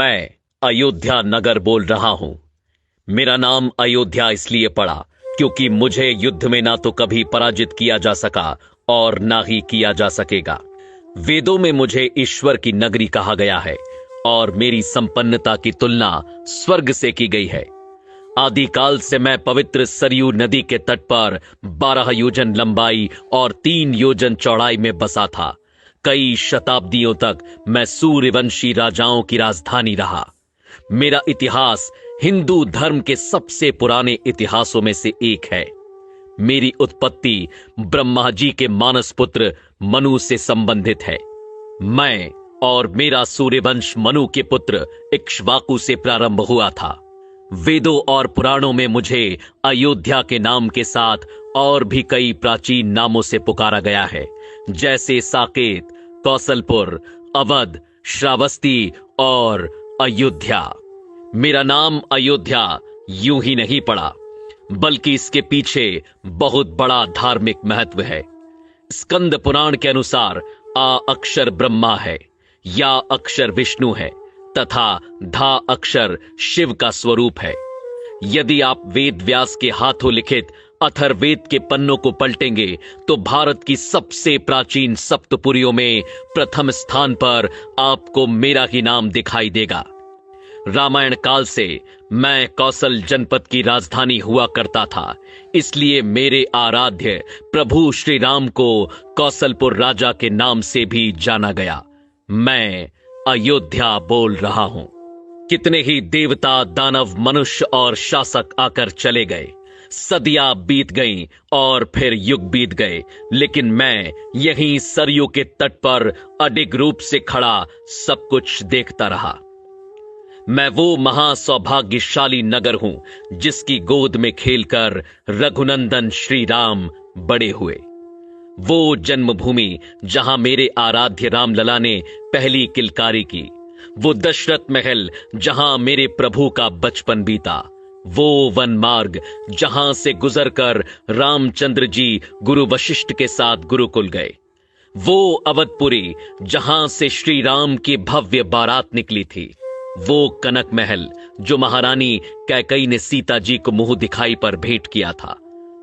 मैं अयोध्या नगर बोल रहा हूं। मेरा नाम अयोध्या इसलिए पड़ा क्योंकि मुझे युद्ध में ना तो कभी पराजित किया जा सका और ना ही किया जा सकेगा। वेदों में मुझे ईश्वर की नगरी कहा गया है और मेरी संपन्नता की तुलना स्वर्ग से की गई है। आदिकाल से मैं पवित्र सरयू नदी के तट पर 12 योजन लंबाई और 3 योजन चौड़ाई में बसा था। कई शताब्दियों तक मैं सूर्यवंशी राजाओं की राजधानी रहा। मेरा इतिहास हिंदू धर्म के सबसे पुराने इतिहासों में से एक है। मेरी उत्पत्ति ब्रह्मा जी के मानस पुत्र मनु से संबंधित है। मैं और मेरा सूर्यवंश मनु के पुत्र इक्ष्वाकु से प्रारंभ हुआ था। वेदों और पुराणों में मुझे अयोध्या के नाम के साथ और भी कई प्राचीन नामों से पुकारा गया है, जैसे साकेत, कौशलपुर, अवध, श्रावस्ती और अयोध्या। मेरा नाम अयोध्या यूं ही नहीं पड़ा, बल्कि इसके पीछे बहुत बड़ा धार्मिक महत्व है। स्कंद पुराण के अनुसार आ अक्षर ब्रह्मा है, या अक्षर विष्णु है तथा धा अक्षर शिव का स्वरूप है। यदि आप वेद व्यास के हाथों लिखित अथर्ववेद के पन्नों को पलटेंगे तो भारत की सबसे प्राचीन सप्तपुरियों में प्रथम स्थान पर आपको मेरा ही नाम दिखाई देगा। रामायण काल से मैं कौशल जनपद की राजधानी हुआ करता था, इसलिए मेरे आराध्य प्रभु श्री राम को कौशलपुर राजा के नाम से भी जाना गया। मैं अयोध्या बोल रहा हूं। कितने ही देवता, दानव, मनुष्य और शासक आकर चले गए, सदियां बीत गईं और फिर युग बीत गए, लेकिन मैं यहीं सरयू के तट पर अडिग रूप से खड़ा सब कुछ देखता रहा। मैं वो महासौभाग्यशाली नगर हूं जिसकी गोद में खेलकर रघुनंदन श्री राम बड़े हुए। वो जन्मभूमि जहां मेरे आराध्य रामलला ने पहली किलकारी की, वो दशरथ महल जहां मेरे प्रभु का बचपन बीता, वो वन मार्ग जहां से गुजरकर रामचंद्र जी गुरु वशिष्ठ के साथ गुरुकुल गए, वो अवधपुरी जहां से श्री राम की भव्य बारात निकली थी, वो कनक महल जो महारानी कैकई ने सीता जी को मुंह दिखाई पर भेंट किया था,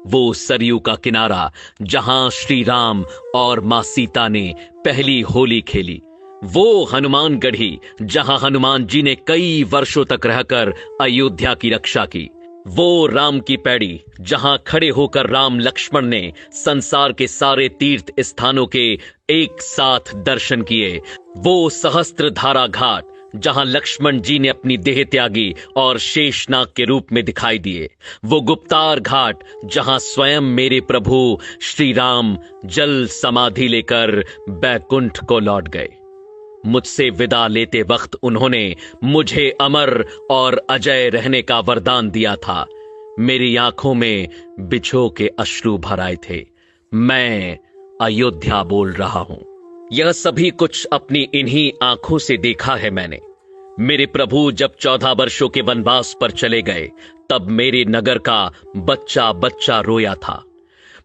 वो सरयू का किनारा जहां श्री राम और मां सीता ने पहली होली खेली, वो हनुमानगढ़ी जहां हनुमान जी ने कई वर्षों तक रहकर अयोध्या की रक्षा की, वो राम की पैड़ी जहां खड़े होकर राम लक्ष्मण ने संसार के सारे तीर्थ स्थानों के एक साथ दर्शन किए, वो सहस्त्रधारा घाट जहां लक्ष्मण जी ने अपनी देह त्यागी और शेषनाग के रूप में दिखाई दिए, वो गुप्तार घाट जहां स्वयं मेरे प्रभु श्री राम जल समाधि लेकर बैकुंठ को लौट गए। मुझसे विदा लेते वक्त उन्होंने मुझे अमर और अजय रहने का वरदान दिया था। मेरी आंखों में बिछो के अश्रु भर आए थे। मैं अयोध्या बोल रहा हूं। यह सभी कुछ अपनी इन्हीं आंखों से देखा है मैंने। मेरे प्रभु जब 14 वर्षों के वनवास पर चले गए, तब मेरे नगर का बच्चा बच्चा रोया था।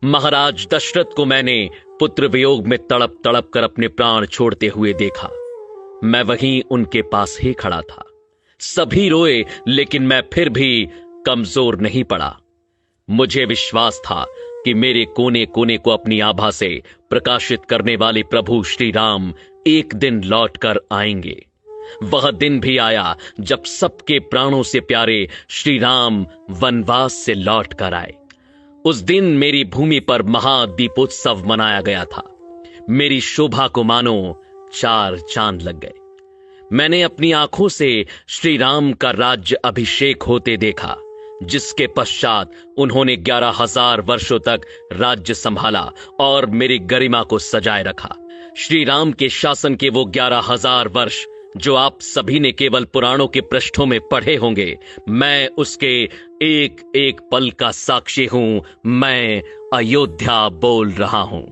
महाराज दशरथ को मैंने पुत्र वियोग में तड़प तड़प कर अपने प्राण छोड़ते हुए देखा। मैं वहीं उनके पास ही खड़ा था। सभी रोए, लेकिन मैं फिर भी कमजोर नहीं पड़ा। मुझे विश्वास था कि मेरे कोने कोने को अपनी आभा से प्रकाशित करने वाले प्रभु श्री राम एक दिन लौट कर आएंगे। वह दिन भी आया जब सबके प्राणों से प्यारे श्री राम वनवास से लौट कर आए। उस दिन मेरी भूमि पर महादीपोत्सव मनाया गया था। मेरी शोभा को मानो 4 चांद लग गए। मैंने अपनी आंखों से श्री राम का राज्य अभिषेक होते देखा, जिसके पश्चात उन्होंने 11,000 वर्षों तक राज्य संभाला और मेरी गरिमा को सजाए रखा। श्री राम के शासन के वो 11,000 वर्ष जो आप सभी ने केवल पुराणों के पृष्ठों में पढ़े होंगे, मैं उसके एक एक पल का साक्षी हूं। मैं अयोध्या बोल रहा हूं।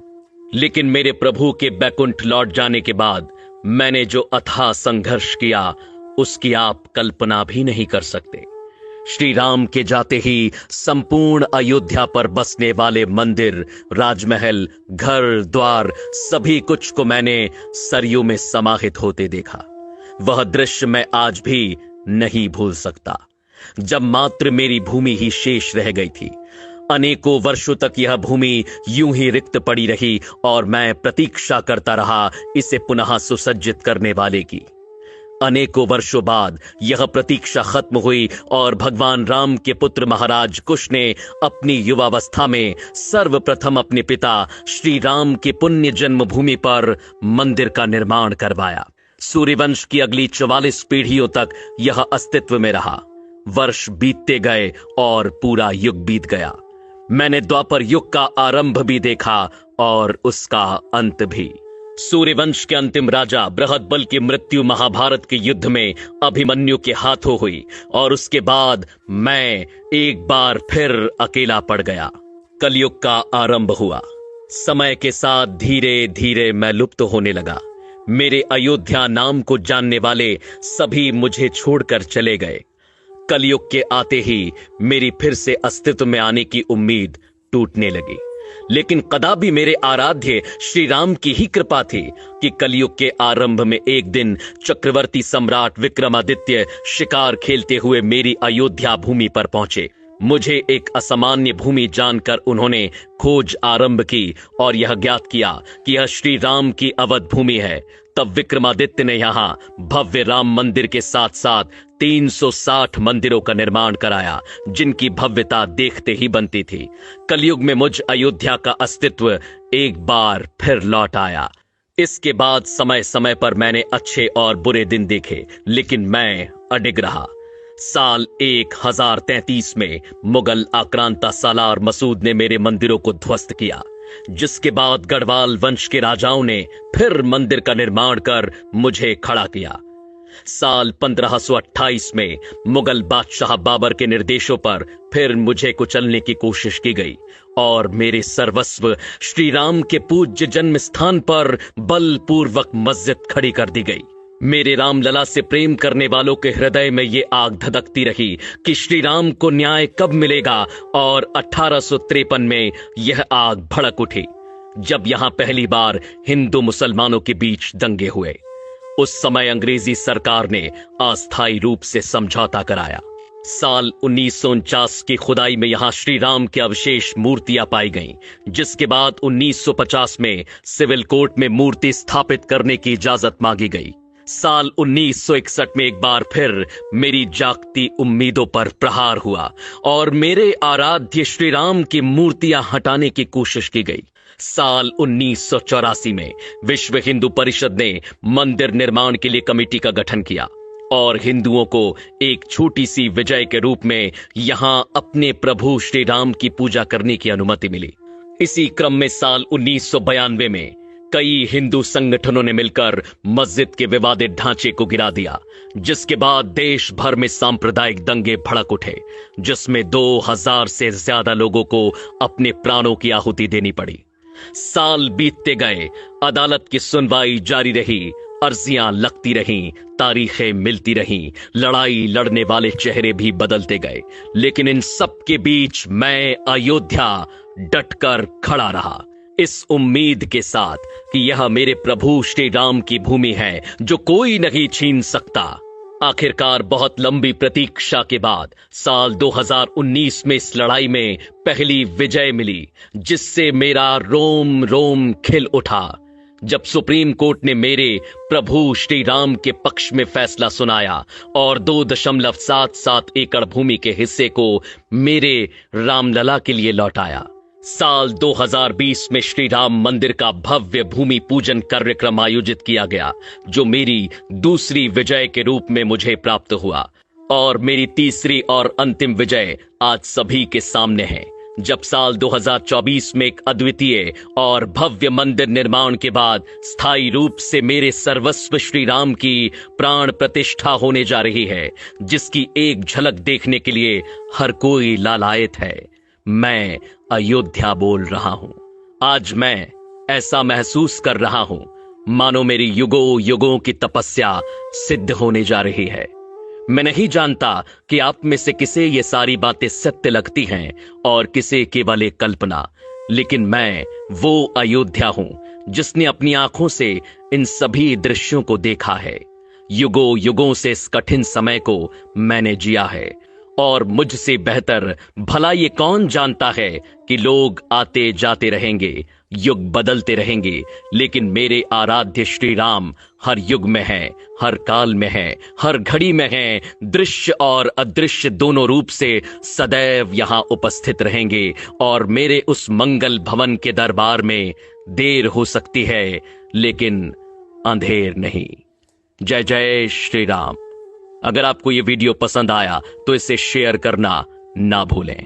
लेकिन मेरे प्रभु के बैकुंठ लौट जाने के बाद मैंने जो अथाह संघर्ष किया, उसकी आप कल्पना भी नहीं कर सकते। श्री राम के जाते ही संपूर्ण अयोध्या पर बसने वाले मंदिर, राजमहल, घर द्वार, सभी कुछ को मैंने सरयू में समाहित होते देखा। वह दृश्य मैं आज भी नहीं भूल सकता, जब मात्र मेरी भूमि ही शेष रह गई थी। अनेकों वर्षों तक यह भूमि यूं ही रिक्त पड़ी रही और मैं प्रतीक्षा करता रहा इसे पुनः सुसज्जित करने वाले की। अनेकों वर्षों बाद यह प्रतीक्षा खत्म हुई और भगवान राम के पुत्र महाराज कुश ने अपनी युवावस्था में सर्वप्रथम अपने पिता श्री राम की पुण्य जन्मभूमि पर मंदिर का निर्माण करवाया। सूर्यवंश की अगली 44 पीढ़ियों तक यह अस्तित्व में रहा। वर्ष बीतते गए और पूरा युग बीत गया। मैंने द्वापर युग का आरंभ भी देखा और उसका अंत भी। सूर्यवंश के अंतिम राजा बृहदबल की मृत्यु महाभारत के युद्ध में अभिमन्यु के हाथों हुई और उसके बाद मैं एक बार फिर अकेला पड़ गया। कलयुग का आरंभ हुआ। समय के साथ धीरे धीरे मैं लुप्त होने लगा। मेरे अयोध्या नाम को जानने वाले सभी मुझे छोड़कर चले गए। कलयुग के आते ही मेरी फिर से अस्तित्व में आने की उम्मीद टूटने लगी। लेकिन कदापि मेरे आराध्य श्री राम की ही कृपा थी कि कलयुग के आरंभ में एक दिन चक्रवर्ती सम्राट विक्रमादित्य शिकार खेलते हुए मेरी अयोध्या भूमि पर पहुंचे। मुझे एक असामान्य भूमि जानकर उन्होंने खोज आरंभ की और यह ज्ञात किया कि यह श्री राम की अवध भूमि है। तब विक्रमादित्य ने यहां भव्य राम मंदिर के साथ साथ 360 मंदिरों का निर्माण कराया, जिनकी भव्यता देखते ही बनती थी। कलयुग में मुझ अयोध्या का अस्तित्व एक बार फिर लौट आया। इसके बाद समय समय पर मैंने अच्छे और बुरे दिन देखे, लेकिन मैं अडिग रहा। साल 1033 में मुगल आक्रांता सालार मसूद ने मेरे मंदिरों को ध्वस्त किया, जिसके बाद गढ़वाल वंश के राजाओं ने फिर मंदिर का निर्माण कर मुझे खड़ा किया। साल 1528 में मुगल बादशाह बाबर के निर्देशों पर फिर मुझे कुचलने की कोशिश की गई और मेरे सर्वस्व श्री राम के पूज्य जन्म स्थान पर बलपूर्वक मस्जिद खड़ी कर दी गई। मेरे रामलला से प्रेम करने वालों के हृदय में ये आग धधकती रही कि श्री राम को न्याय कब मिलेगा, और 1853 में यह आग भड़क उठी जब यहां पहली बार हिंदू मुसलमानों के बीच दंगे हुए। उस समय अंग्रेजी सरकार ने अस्थायी रूप से समझौता कराया। साल 1949 की खुदाई में यहां श्री राम के अवशेष मूर्तियां पाई गईं, जिसके बाद 1950 में सिविल कोर्ट में मूर्ति स्थापित करने की इजाजत मांगी गई। साल 1961 में एक बार फिर मेरी जागती उम्मीदों पर प्रहार हुआ और मेरे आराध्य श्री राम की मूर्तियां हटाने की कोशिश की गई। साल 1984 में विश्व हिंदू परिषद ने मंदिर निर्माण के लिए कमेटी का गठन किया और हिंदुओं को एक छोटी सी विजय के रूप में यहां अपने प्रभु श्री राम की पूजा करने की अनुमति मिली। इसी क्रम में साल 1992 में कई हिंदू संगठनों ने मिलकर मस्जिद के विवादित ढांचे को गिरा दिया, जिसके बाद देश भर में सांप्रदायिक दंगे भड़क उठे, जिसमें 2000 से ज्यादा लोगों को अपने प्राणों की आहुति देनी पड़ी। साल बीतते गए, अदालत की सुनवाई जारी रही, अर्जियां लगती रहीं, तारीखें मिलती रहीं, लड़ाई लड़ने वाले चेहरे भी बदलते गए, लेकिन इन सब के बीच मैं अयोध्या डटकर खड़ा रहा, इस उम्मीद के साथ कि यह मेरे प्रभु श्री राम की भूमि है जो कोई नहीं छीन सकता। आखिरकार बहुत लंबी प्रतीक्षा के बाद साल 2019 में इस लड़ाई में पहली विजय मिली, जिससे मेरा रोम रोम खिल उठा जब सुप्रीम कोर्ट ने मेरे प्रभु श्री राम के पक्ष में फैसला सुनाया और 2.77 एकड़ भूमि के हिस्से को मेरे रामलला के लिए लौटाया। साल 2020 में श्री राम मंदिर का भव्य भूमि पूजन कार्यक्रम आयोजित किया गया, जो मेरी दूसरी विजय के रूप में मुझे प्राप्त हुआ, और मेरी तीसरी और अंतिम विजय आज सभी के सामने है, जब साल 2024 में एक अद्वितीय और भव्य मंदिर निर्माण के बाद स्थायी रूप से मेरे सर्वस्व श्री राम की प्राण प्रतिष्ठा होने जा रही है, जिसकी एक झलक देखने के लिए हर कोई लालायित है। मैं अयोध्या बोल रहा हूं। आज मैं ऐसा महसूस कर रहा हूं मानो मेरी युगों युगों की तपस्या सिद्ध होने जा रही है। मैं नहीं जानता कि आप में से किसे ये सारी बातें सत्य लगती हैं और किसे केवल एक कल्पना, लेकिन मैं वो अयोध्या हूं जिसने अपनी आंखों से इन सभी दृश्यों को देखा है। युगों युगों से इस कठिन समय को मैंने जिया है, और मुझसे बेहतर भला ये कौन जानता है कि लोग आते जाते रहेंगे, युग बदलते रहेंगे, लेकिन मेरे आराध्य श्री राम हर युग में हैं, हर काल में हैं, हर घड़ी में हैं, दृश्य और अदृश्य दोनों रूप से सदैव यहां उपस्थित रहेंगे। और मेरे उस मंगल भवन के दरबार में देर हो सकती है, लेकिन अंधेर नहीं। जय जय श्री राम। अगर आपको यह वीडियो पसंद आया तो इसे शेयर करना ना भूलें।